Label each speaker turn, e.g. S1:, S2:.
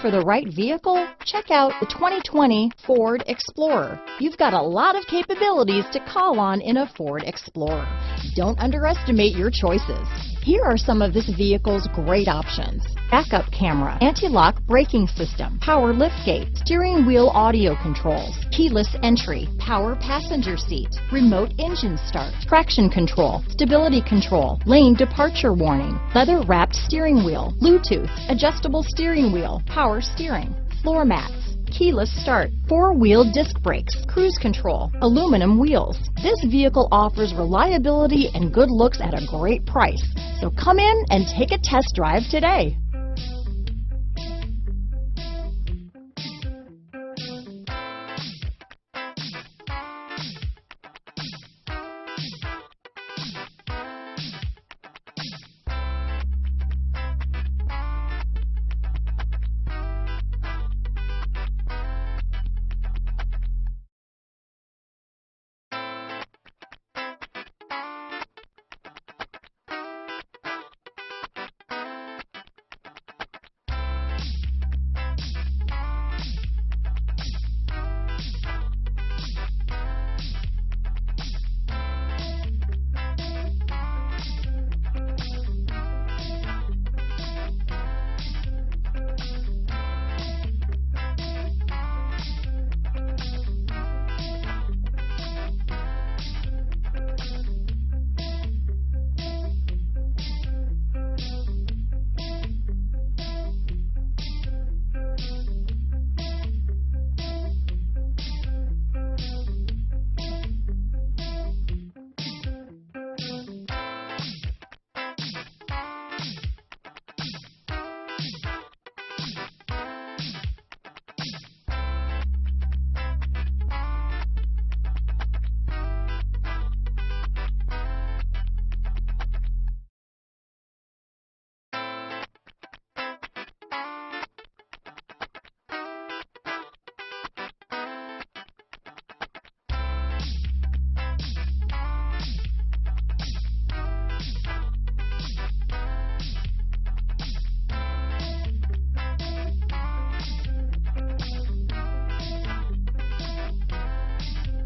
S1: for the right vehicle? Check out the 2020 Ford Explorer. You've got a lot of capabilities to call on in a Ford Explorer. Don't underestimate your choices. Here are some of this vehicle's great options: backup camera, anti-lock braking system, power liftgate, steering wheel audio controls, keyless entry, power passenger seat, remote engine start, traction control, stability control, lane departure warning, leather wrapped steering wheel, Bluetooth, adjustable steering wheel, power steering, floor mats, keyless start, four-wheel disc brakes, cruise control, aluminum wheels. This vehicle offers reliability and good looks at a great price. So come in and take a test drive today.